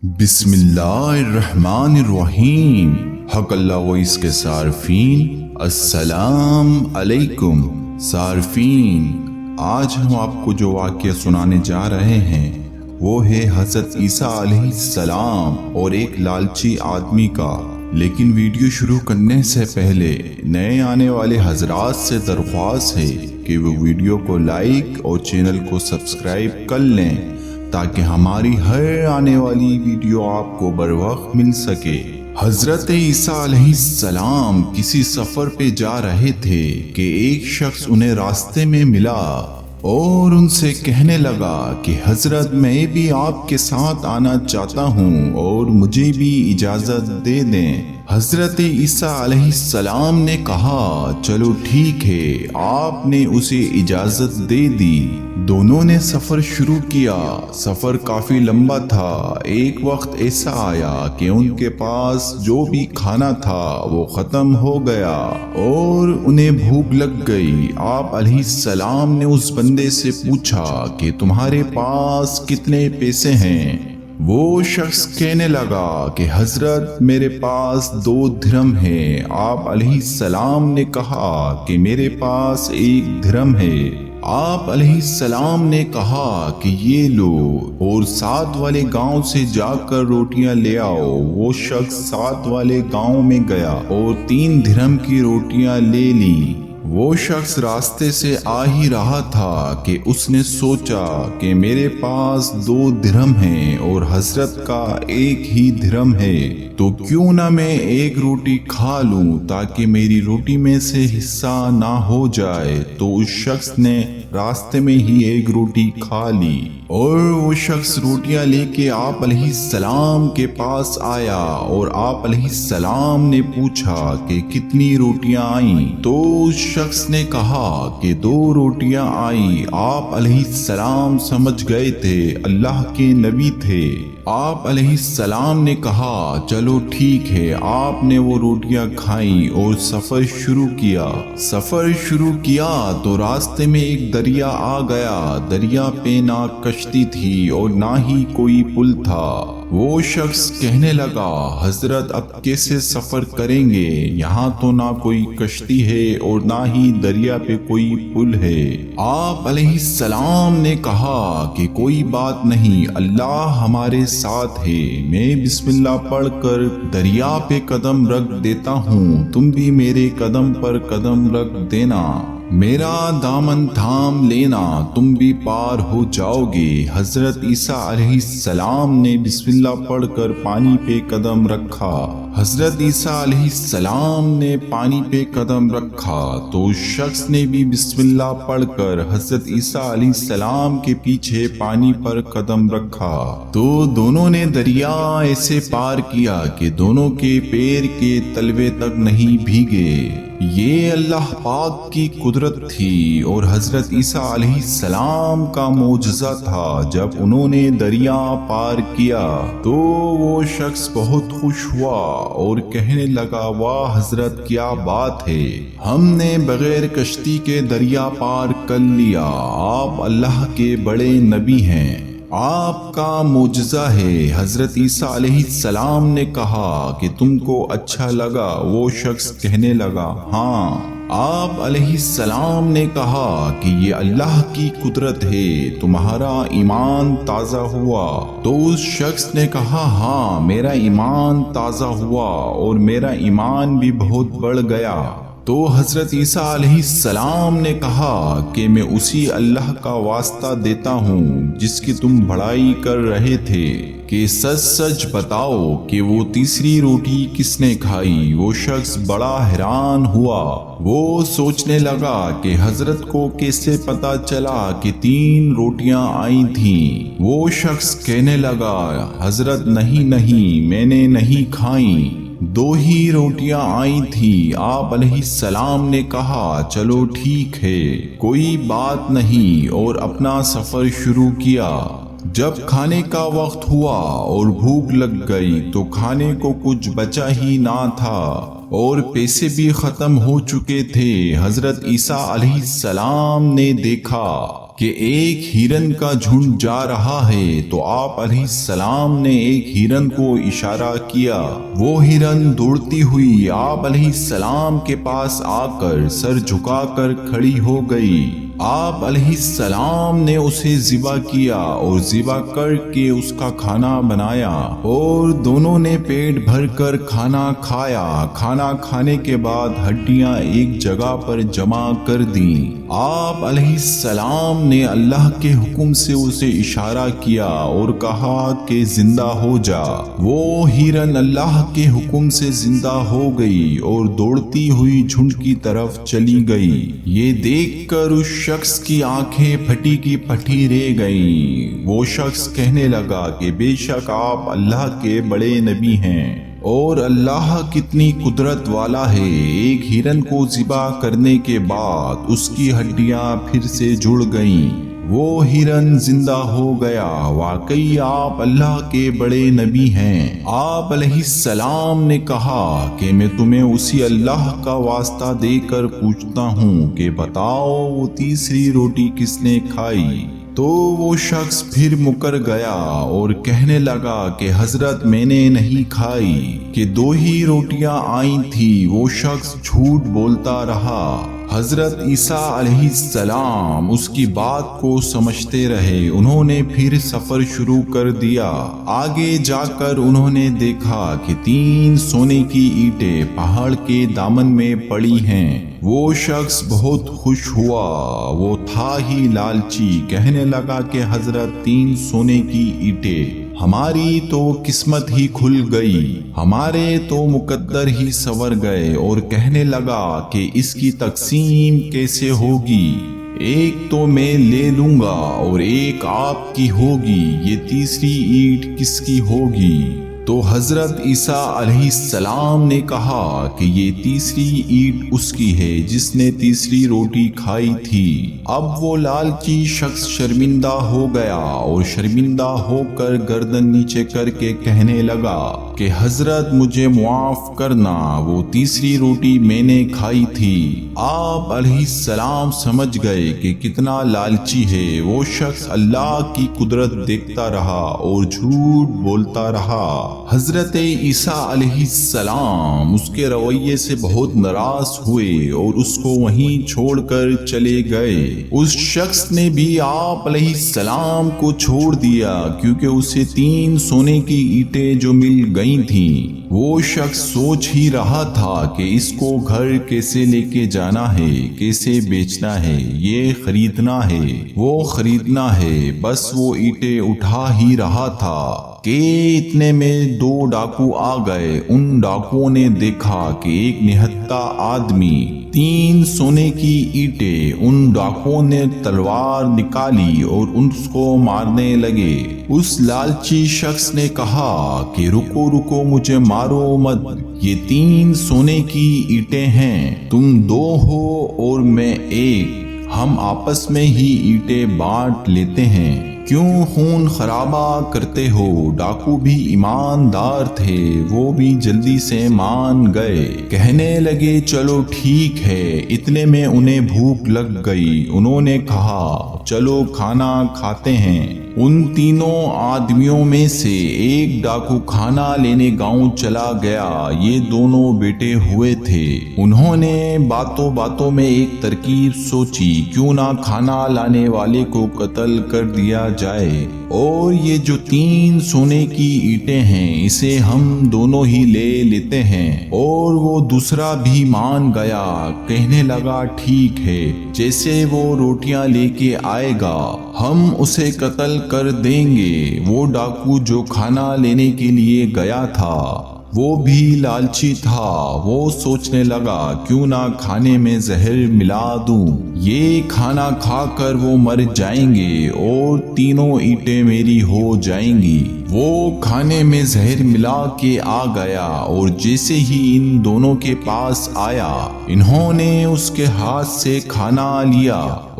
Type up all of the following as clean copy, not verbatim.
بسم اللہ الرحمن الرحیم۔ حق اللہ و اس کے صارفین، السلام علیکم۔ صارفین، آج ہم آپ کو جو واقعہ سنانے جا رہے ہیں وہ ہے حضرت عیسیٰ علیہ السلام اور ایک لالچی آدمی کا۔ لیکن ویڈیو شروع کرنے سے پہلے نئے آنے والے حضرات سے درخواست ہے کہ وہ ویڈیو کو لائک اور چینل کو سبسکرائب کر لیں تاکہ ہماری ہر آنے والی ویڈیو آپ کو بر وقت مل سکے۔ حضرت عیسیٰ علیہ السلام کسی سفر پہ جا رہے تھے کہ ایک شخص انہیں راستے میں ملا اور ان سے کہنے لگا کہ حضرت میں بھی آپ کے ساتھ آنا چاہتا ہوں اور مجھے بھی اجازت دے دیں۔ حضرت عیسیٰ علیہ السلام نے کہا چلو ٹھیک ہے، آپ نے اسے اجازت دے دی۔ دونوں نے سفر شروع کیا۔ سفر کافی لمبا تھا۔ ایک وقت ایسا آیا کہ ان کے پاس جو بھی کھانا تھا وہ ختم ہو گیا اور انہیں بھوک لگ گئی۔ آپ علیہ السلام نے اس بندے سے پوچھا کہ تمہارے پاس کتنے پیسے ہیں؟ وہ شخص کہنے لگا کہ حضرت میرے پاس 2 درہم ہیں۔ آپ علیہ السلام نے کہا کہ میرے پاس 1 درہم ہے۔ آپ علیہ السلام نے کہا کہ یہ لو اور ساتھ والے گاؤں سے جا کر روٹیاں لے آؤ۔ وہ شخص ساتھ والے گاؤں میں گیا اور 3 درہم کی روٹیاں لے لی۔ وہ شخص راستے سے آ ہی رہا تھا کہ اس نے سوچا کہ میرے پاس 2 درہم ہیں اور حضرت کا 1 ہی درہم ہے، تو کیوں نہ میں 1 روٹی کھا لوں تاکہ میری روٹی میں سے حصہ نہ ہو جائے۔ تو اس شخص نے راستے میں ہی 1 روٹی کھا لی اور وہ شخص روٹیاں لے کے آپ علیہ السلام کے پاس آیا اور آپ علیہ السلام نے پوچھا کہ کتنی روٹیاں آئیں؟ تو اس شخص نے کہا کہ 2 روٹیاں آئیں۔ آپ علیہ السلام سمجھ گئے تھے اللہ کے نبی تھے۔ آپ علیہ السلام نے کہا چلو ٹھیک ہے۔ آپ نے وہ روٹیاں کھائیں اور سفر شروع کیا تو راستے میں ایک دریا آ گیا۔ دریا پہ نہ کشتی تھی اور نہ ہی کوئی پل تھا۔ وہ شخص کہنے لگا حضرت اب کیسے سفر کریں گے؟ یہاں تو نہ کوئی کشتی ہے اور نہ ہی دریا پہ کوئی پل ہے۔ آپ علیہ السلام نے کہا کہ کوئی بات نہیں، اللہ ہمارے ساتھ ہے۔ میں بسم اللہ پڑھ کر دریا پہ قدم رکھ دیتا ہوں، تم بھی میرے قدم پر قدم رکھ دینا، میرا دامن تھام لینا، تم بھی پار ہو جاؤ گے۔ حضرت عیسیٰ علیہ السلام نے بسم اللہ پڑھ کر پانی پہ قدم رکھا۔ حضرت عیسیٰ علیہ السلام نے پانی پہ قدم رکھا تو اس شخص نے بھی بسم اللہ پڑھ کر حضرت عیسیٰ علیہ السلام کے پیچھے پانی پر قدم رکھا تو دونوں نے دریا ایسے پار کیا کہ دونوں کے پیر کے تلوے تک نہیں بھیگے۔ یہ اللہ پاک کی قدرت تھی اور حضرت عیسیٰ علیہ السلام کا معجزہ تھا۔ جب انہوں نے دریا پار کیا تو وہ شخص بہت خوش ہوا اور کہنے لگا واہ حضرت کیا بات ہے، ہم نے بغیر کشتی کے دریا پار کر لیا، آپ اللہ کے بڑے نبی ہیں، آپ کا معجزہ ہے۔ حضرت عیسیٰ علیہ السلام نے کہا کہ تم کو اچھا لگا؟ وہ شخص کہنے لگا ہاں۔ آپ علیہ السلام نے کہا کہ یہ اللہ کی قدرت ہے، تمہارا ایمان تازہ ہوا؟ تو اس شخص نے کہا ہاں میرا ایمان تازہ ہوا اور میرا ایمان بھی بہت بڑھ گیا۔ تو حضرت عیسیٰ علیہ السلام نے کہا کہ میں اسی اللہ کا واسطہ دیتا ہوں جس کی تم بڑائی کر رہے تھے کہ سچ سچ بتاؤ کہ وہ تیسری روٹی کس نے کھائی؟ وہ شخص بڑا حیران ہوا۔ وہ سوچنے لگا کہ حضرت کو کیسے پتا چلا کہ 3 روٹیاں آئی تھیں؟ وہ شخص کہنے لگا حضرت نہیں میں نے نہیں کھائیں، 2 ہی روٹیاں آئی تھی۔ آپ علیہ السلام نے کہا چلو ٹھیک ہے کوئی بات نہیں اور اپنا سفر شروع کیا۔ جب کھانے کا وقت ہوا اور بھوک لگ گئی تو کھانے کو کچھ بچا ہی نہ تھا اور پیسے بھی ختم ہو چکے تھے۔ حضرت عیسیٰ علیہ السلام نے دیکھا کہ ایک ہرن کا جھنڈ جا رہا ہے تو آپ علیہ السلام نے ایک ہرن کو اشارہ کیا۔ وہ ہرن دوڑتی ہوئی آپ علیہ السلام کے پاس آ کر سر جھکا کر کھڑی ہو گئی۔ آپ علیہ السلام نے اسے ذبح کیا اور ذبح کر کے اس کا کھانا بنایا اور دونوں نے پیٹ بھر کر کھانا کھایا۔ کھانا کھانے کے بعد ہڈیاں ایک جگہ پر جمع کر دیں۔ آپ علیہ السلام نے اللہ کے حکم سے اسے اشارہ کیا اور کہا کہ زندہ ہو جا۔ وہ ہرن اللہ کے حکم سے زندہ ہو گئی اور دوڑتی ہوئی جھنڈ کی طرف چلی گئی۔ یہ دیکھ کر اس شخص کی آنکھیں پھٹی کی پھٹی رہ گئیں۔ وہ شخص کہنے لگا کہ بے شک آپ اللہ کے بڑے نبی ہیں اور اللہ کتنی قدرت والا ہے۔ ایک ہرن کو ذبح کرنے کے بعد اس کی ہڈیاں پھر سے جڑ گئیں۔ وہ ہرن زندہ ہو گیا۔ واقعی آپ اللہ کے بڑے نبی ہیں۔ آپ علیہ السلام نے کہا کہ میں تمہیں اسی اللہ کا واسطہ دے کر پوچھتا ہوں کہ بتاؤ وہ تیسری روٹی کس نے کھائی؟ تو وہ شخص پھر مکر گیا اور کہنے لگا کہ حضرت میں نے نہیں کھائی، کہ 2 ہی روٹیاں آئی تھی۔ وہ شخص جھوٹ بولتا رہا۔ حضرت عیسیٰ علیہ السلام اس کی بات کو سمجھتے رہے۔ انہوں نے پھر سفر شروع کر دیا۔ آگے جا کر انہوں نے دیکھا کہ 3 سونے کی اینٹیں پہاڑ کے دامن میں پڑی ہیں۔ وہ شخص بہت خوش ہوا۔ وہ تھا ہی لالچی، کہنے لگا کہ حضرت 3 سونے کی اینٹیں، ہماری تو قسمت ہی کھل گئی، ہمارے تو مقدر ہی سنور گئے، اور کہنے لگا کہ اس کی تقسیم کیسے ہوگی؟ ایک تو میں لے لوں گا اور ایک آپ کی ہوگی، یہ تیسری اینٹ کس کی ہوگی؟ تو حضرت عیسیٰ علیہ السلام نے کہا کہ یہ تیسری اینٹ اس کی ہے جس نے تیسری روٹی کھائی تھی۔ اب وہ لالچی شخص شرمندہ ہو گیا اور شرمندہ ہو کر گردن نیچے کر کے کہنے لگا کہ حضرت مجھے معاف کرنا، وہ تیسری روٹی میں نے کھائی تھی۔ آپ علیہ السلام سمجھ گئے کہ کتنا لالچی ہے۔ وہ شخص اللہ کی قدرت دیکھتا رہا اور جھوٹ بولتا رہا۔ حضرت عیسیٰ علیہ السلام اس کے رویے سے بہت ناراض ہوئے اور اس کو وہیں چھوڑ کر چلے گئے۔ اس شخص نے بھی آپ علیہ السلام کو چھوڑ دیا کیونکہ اسے 3 سونے کی اینٹیں جو مل گئی تھیں۔ وہ شخص سوچ ہی رہا تھا کہ اس کو گھر کیسے لے کے جانا ہے، کیسے بیچنا ہے، یہ خریدنا ہے، وہ خریدنا ہے۔ بس وہ اینٹیں اٹھا ہی رہا تھا کہ اتنے میں 2 ڈاکو آ گئے۔ ان ڈاکوؤں نے دیکھا کہ ایک نہتھا آدمی 3 سونے کی اینٹیں، ان ڈاکوؤں نے تلوار نکالی اور اس کو مارنے لگے۔ اس لالچی شخص نے کہا کہ رکو رکو، مجھے مارو مت، یہ 3 سونے کی اینٹیں ہیں، تم 2 ہو اور میں 1، ہم آپس میں ہی اینٹیں بانٹ لیتے ہیں، کیوں خون خرابہ کرتے ہو؟ ڈاکو بھی ایماندار تھے، وہ بھی جلدی سے مان گئے، کہنے لگے چلو ٹھیک ہے۔ اتنے میں انہیں بھوک لگ گئی۔ انہوں نے کہا چلو کھانا کھاتے ہیں۔ ان تینوں آدمیوں میں سے ایک ڈاکو کھانا لینے گاؤں چلا گیا۔ یہ دونوں بیٹے ہوئے تھے۔ انہوں نے باتوں باتوں میں ایک ترکیب سوچی، کیوں نہ کھانا لانے والے کو قتل کر دیا جائے اور یہ جو 3 سونے کی اینٹیں ہیں اسے ہم دونوں ہی لے لیتے ہیں۔ اور وہ دوسرا بھی مان گیا، کہنے لگا ٹھیک ہے، جیسے وہ روٹیاں لے کے آئے گا ہم اسے قتل کر دیں گے۔ وہ ڈاکو جو کھانا لینے کے لیے گیا تھا وہ بھی لالچی تھا۔ وہ سوچنے لگا کیوں نہ کھانے میں زہر ملا دوں، یہ کھانا کھا کر وہ مر جائیں گے اور تینوں اینٹیں میری ہو جائیں گی۔ وہ کھانے میں زہر ملا کے آ گیا اور جیسے ہی ان دونوں کے پاس آیا انہوں نے اس کے ہاتھ سے کھانا لیا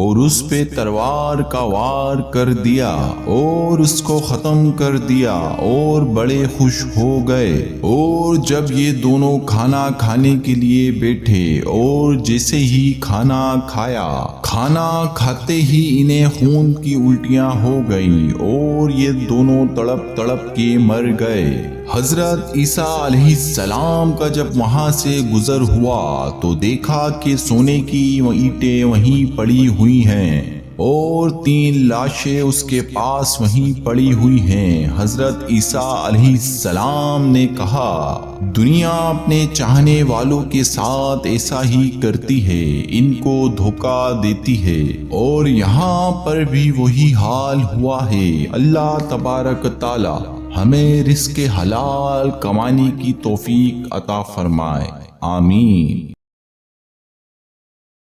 اور اس پہ تلوار کا وار کر دیا اور اس کو ختم کر دیا اور بڑے خوش ہو گئے۔ اور جب یہ دونوں کھانا کھانے کے لیے بیٹھے اور جیسے ہی کھانا کھایا، کھانا کھاتے ہی انہیں خون کی الٹیاں ہو گئیں اور یہ دونوں تڑپ تڑپ کے مر گئے۔ حضرت عیسیٰ علیہ السلام کا جب وہاں سے گزر ہوا تو دیکھا کہ سونے کی اینٹیں وہیں پڑی ہوئی ہیں اور 3 لاشیں اس کے پاس وہیں پڑی ہوئی ہیں۔ حضرت عیسیٰ علیہ السلام نے کہا، دنیا اپنے چاہنے والوں کے ساتھ ایسا ہی کرتی ہے، ان کو دھوکہ دیتی ہے، اور یہاں پر بھی وہی حال ہوا ہے۔ اللہ تبارک تعالی ہمیں رزق حلال کمانے کی توفیق عطا فرمائے، آمین۔